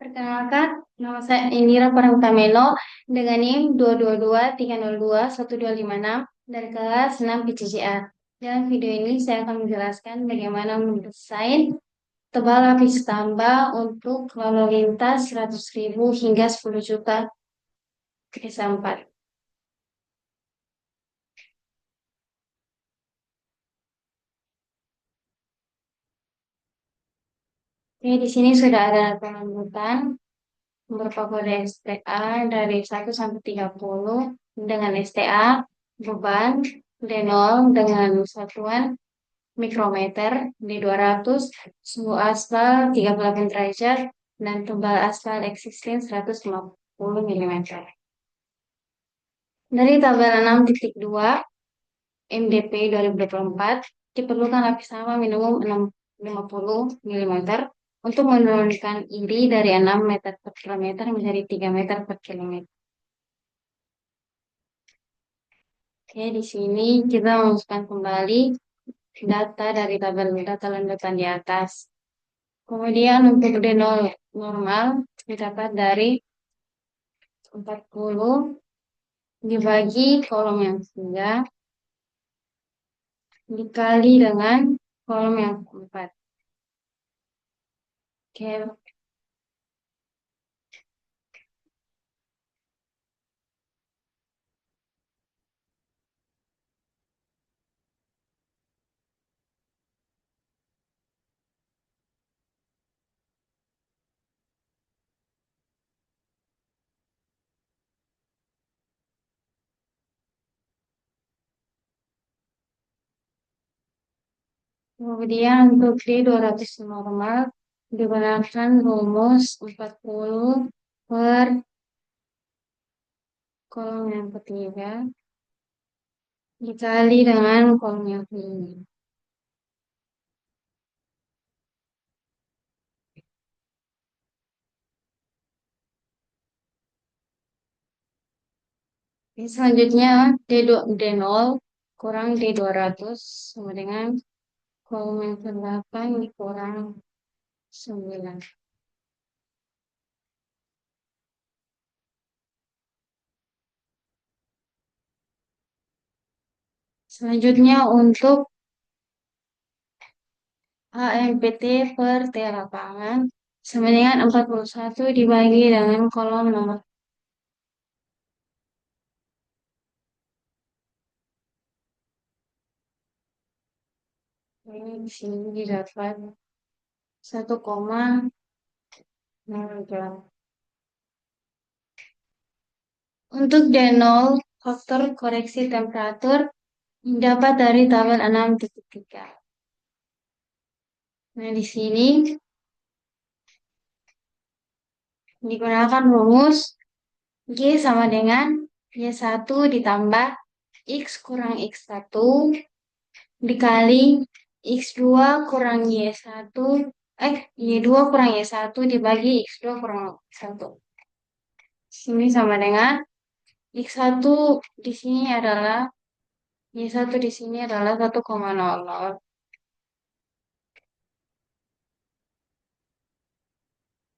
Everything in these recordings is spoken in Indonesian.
Perkenalkan, nama saya Indira Pramtameno dengan NIM 222302125 dari kelas 6 PCCA. Dalam video ini saya akan menjelaskan bagaimana mendesain tebal lapis tambah untuk lalu lintas 100.000 hingga 10 juta PS4. Oke, di sini sudah ada penunjukan berupa kode STA dari 1 sampai 30 dengan STA, beban, D0 dengan satuan mikrometer di 200, suhu aspal 38 derajat, dan tebal aspal existing 150 mm. Dari tabel 6.2 MDP 2024, diperlukan lapis tambah minimum 50 mm untuk menurunkan iri dari 6 meter per kilometer menjadi 3 meter per kilometer. Oke, di sini kita memasukkan kembali data dari tabel data lanjutan di atas. Kemudian untuk D0 normal didapat dari 40 dibagi kolom yang 3 dikali dengan kolom yang 4. Oke, kemudian untuk D200 normal digunakan rumus 40 per kolom yang ketiga dikali dengan kolom yang kelima. Oke, selanjutnya D0 kurang D200 sama dengan kolom yang ke-8 dikurang 9. Selanjutnya untuk HMPT per T lapangan sama dengan 41 dibagi dengan kolom nomor. Ini di sini didapat 1,08. Untuk D0 faktor koreksi temperatur dapat dari tabel 6.3. Nah, di sini digunakan rumus G sama dengan Y1 ditambah X kurang X1 dikali X2 kurang Y1, Y2 kurang Y1 dibagi X2 kurang X1. Sini sama dengan X1 di sini adalah Y1 di sini adalah 1,00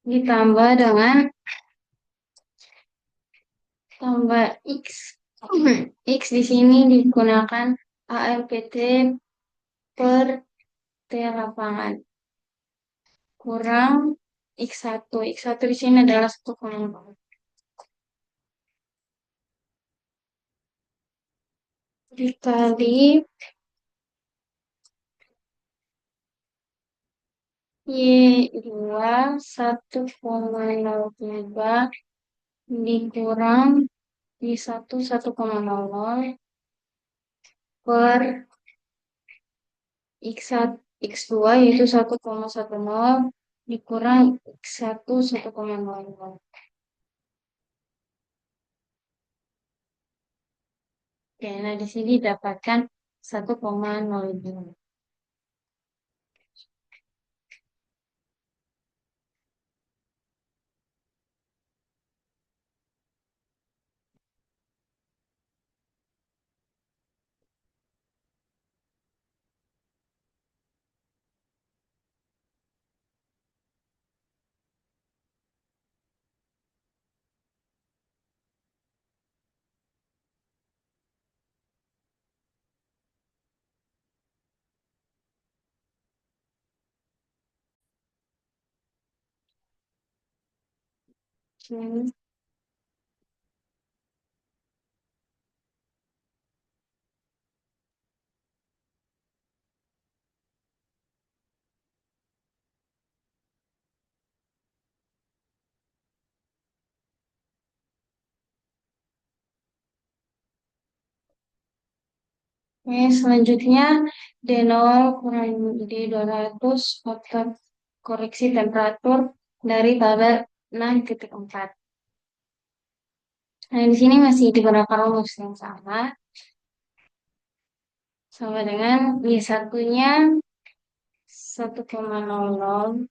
ditambah dengan tambah X. X di sini digunakan AMPT per T lapangan kurang X1. X1 di sini adalah 1,0. Dikali Y2 1,03 dikurang Y1 1,00 per X1, X2 yaitu 1,10 dikurang X1 1,00. Oke, nah di sini dapatkan 1,02. Hmm. Oke, selanjutnya D0 kurang D200 faktor koreksi temperatur dari tabel 6.4. Nah, di sini masih digunakan rumus yang sama dengan Y satunya 1,00,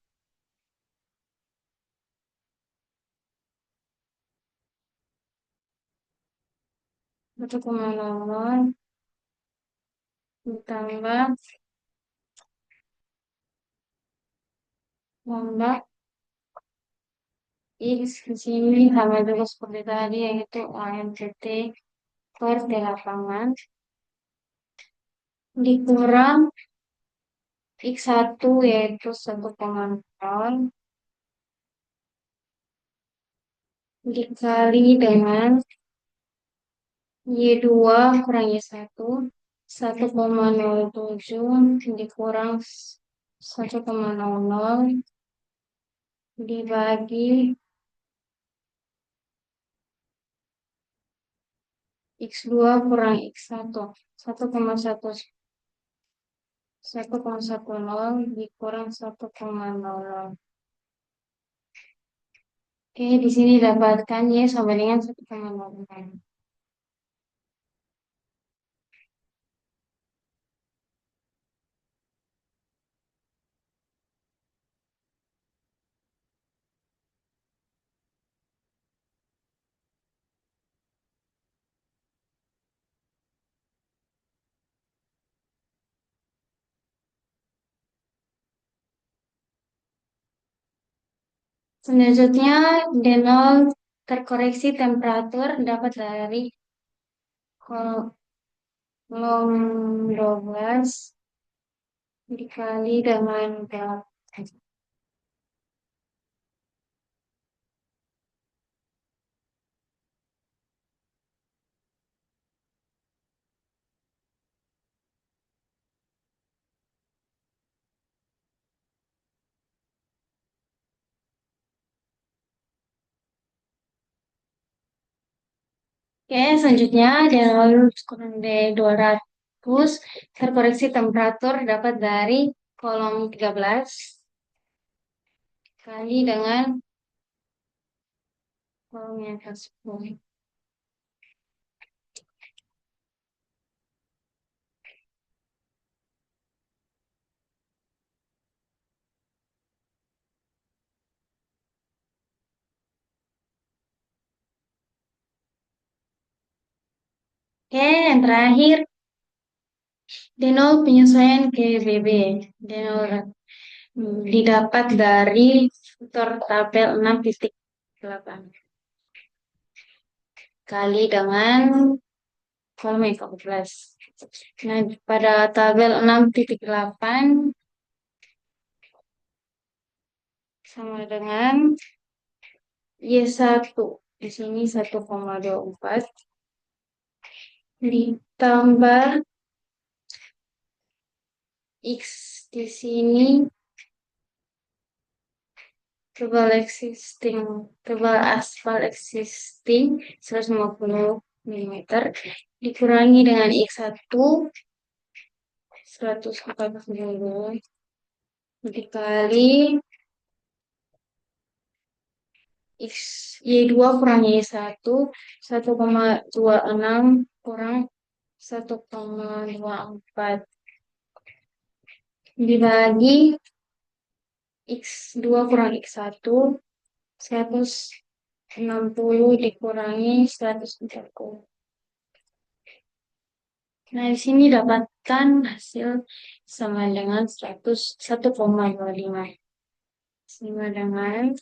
1,00 ditambah lambda X di sini sama juga seperti tadi yaitu AMCT per di lapangan dikurang X1 yaitu 1,0 dikali dengan Y2 kurang Y1 1,07 dikurang 1,00 dibagi X2 kurang X1 1,1 1,10 dikurang 1,00. Oke, di sini dapatkan Y sama dengan 1,00. Selanjutnya, D0 terkoreksi temperatur dapat dari kolom 12 dikali dengan berapa? Oke, selanjutnya D0 kurang D200 terkoreksi temperatur dapat dari kolom 13 kali dengan kolom yang ke-10. Oke, yang terakhir D0 penyesuaian ke BB. D0 didapat dari faktor tabel 6.8 kali dengan kolom yang ke-14. Nah, pada tabel 6.8 sama dengan Y1. Di sini 1,24 ditambah X di sini tebal existing, tebal aspal existing 150 mm dikurangi dengan X1 140 dikali X Y2 kurang Y1 1,26 kurang 1,24 dibagi X2 kurang X1 160 dikurangi 140. Nah, di sini dapatkan hasil sama dengan 101,25 sama dengan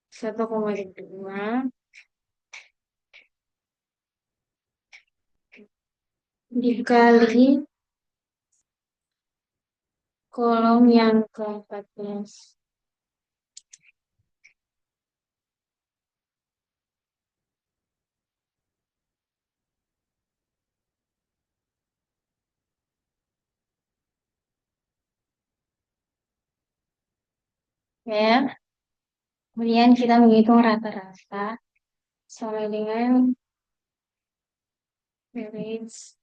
1,25 dikali kolom yang ke-14. Ya. Kemudian kita menghitung rata-rata sama dengan average.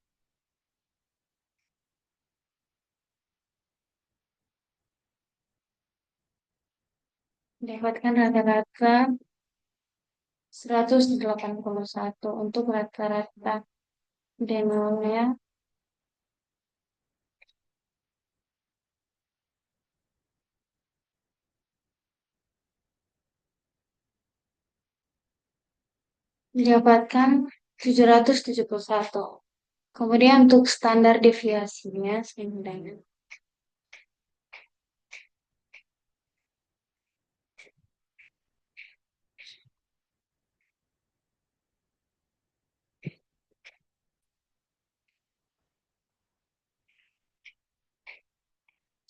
Dapatkan rata-rata 181 untuk rata-rata denonya. Dapatkan 771. Kemudian untuk standar deviasinya sebenarnya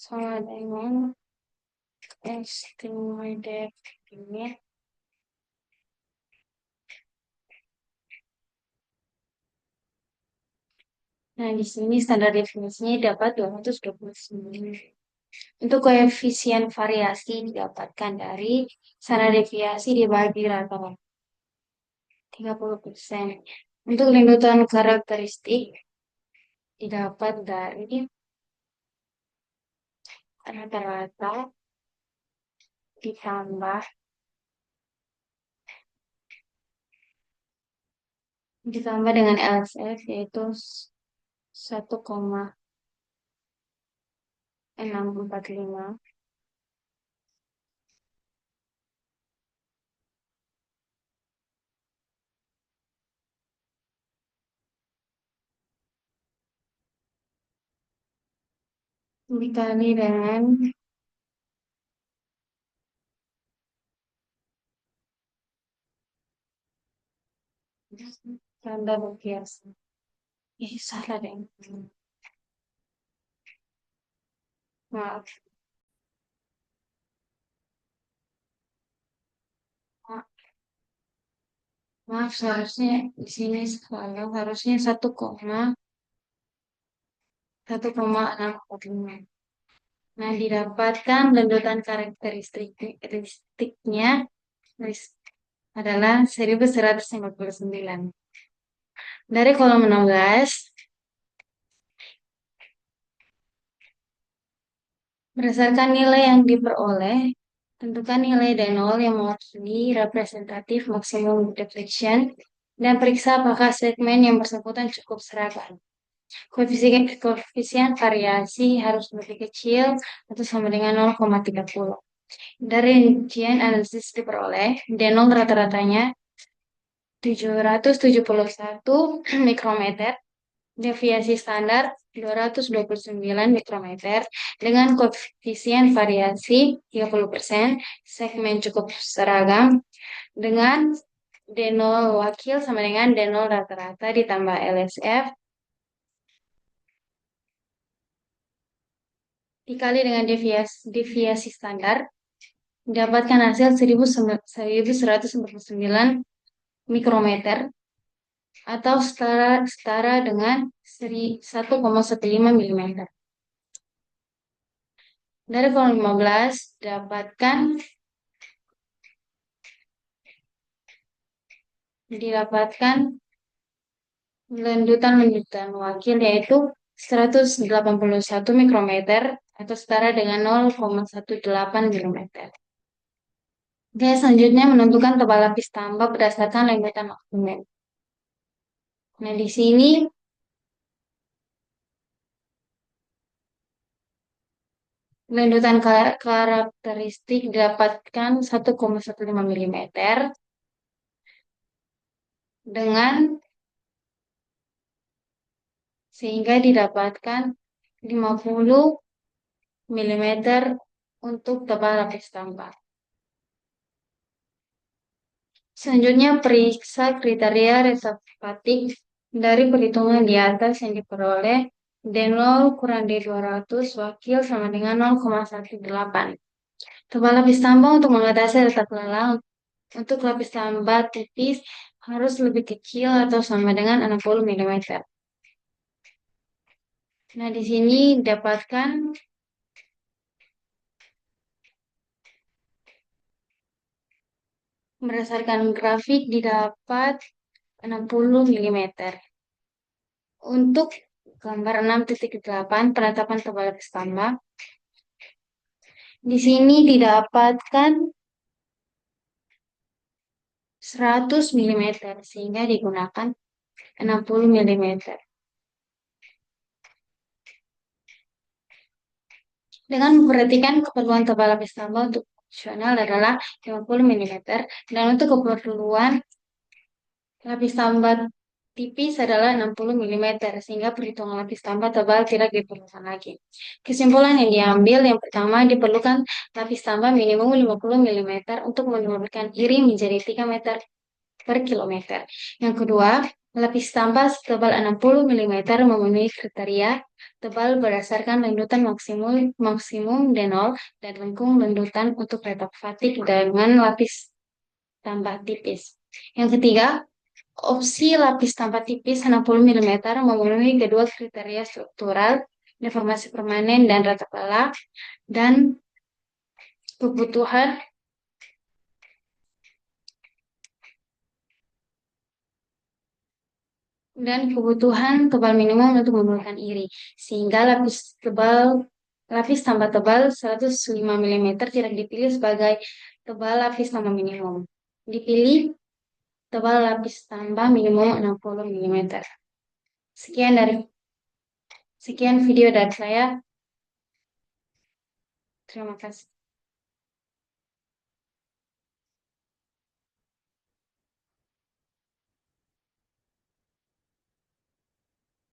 sama dengan estimated ini. Nah, di sini standar deviasinya dapat 229. Untuk koefisien variasi didapatkan dari standar deviasi dibagi rata-rata 30%. Untuk lindutan karakteristik didapat dari rata-rata ditambah dengan LSF yaitu 1,645 dikali dengan standar deviasi. Ih, salah deh. Maaf, maaf, maaf, seharusnya di sini salah. Harusnya 1,645. Nah, didapatkan lendutan karakteristiknya adalah 1159. Dari kolom 16, berdasarkan nilai yang diperoleh, tentukan nilai D0 yang mewakili representatif maksimum deflection dan periksa apakah segmen yang bersangkutan cukup seragam. Koefisien variasi harus lebih kecil atau sama dengan 0,30. Dari rincian analisis diperoleh, D0 rata-ratanya 771 mikrometer, deviasi standar 229 mikrometer, dengan koefisien variasi 30%, segmen cukup seragam, dengan D0 wakil sama dengan D0 rata-rata ditambah LSF dikali dengan deviasi standar, mendapatkan hasil 1149 mikrometer atau setara dengan 1,15 mm. Dari kolom 15 didapatkan lendutan wakil yaitu 181 mikrometer atau setara dengan 0,18 mm. Oke, selanjutnya menentukan tebal lapis tambah berdasarkan lendutan maksimum. Nah, di sini lendutan karakteristik didapatkan 1,15 mm dengan sehingga didapatkan 50 mm untuk tebal lapis tambah. Selanjutnya periksa kriteria reservatif dari perhitungan di atas yang diperoleh D0 kurang D200 wakil sama dengan 0,18. Tebal lapis tambah untuk mengatasi retak lelah untuk lapis tambah tipis harus lebih kecil atau sama dengan 60 mm. Nah, di sini dapatkan Berdasarkan grafik didapat 60 mm. Untuk gambar 6.8 penetapan tebal lapis tambah, di sini didapatkan 100 mm sehingga digunakan 60 mm. Dengan memperhatikan keperluan tebal lapis tambah untuk fungsional adalah 50 mm dan untuk keperluan lapis tambah tipis adalah 60 mm sehingga perhitungan lapis tambah tebal tidak diperlukan lagi. Kesimpulan yang diambil yang pertama diperlukan lapis tambah minimum 50 mm untuk menurunkan iri menjadi 3 meter per kilometer. Yang kedua, lapis tambah setebal 60 mm memenuhi kriteria tebal berdasarkan lendutan maksimum maksimum D0 dan lengkung lendutan untuk retak fatik dengan lapis tambah tipis. Yang ketiga, opsi lapis tambah tipis 60 mm memenuhi kedua kriteria struktural, deformasi permanen dan rata lelah, dan kebutuhan tebal minimum untuk menurunkan iri. Sehingga lapis tambah tebal 105 mm tidak dipilih sebagai tebal lapis tambah minimum. Dipilih tebal lapis tambah minimum 60 mm. Sekian video dari saya. Terima kasih.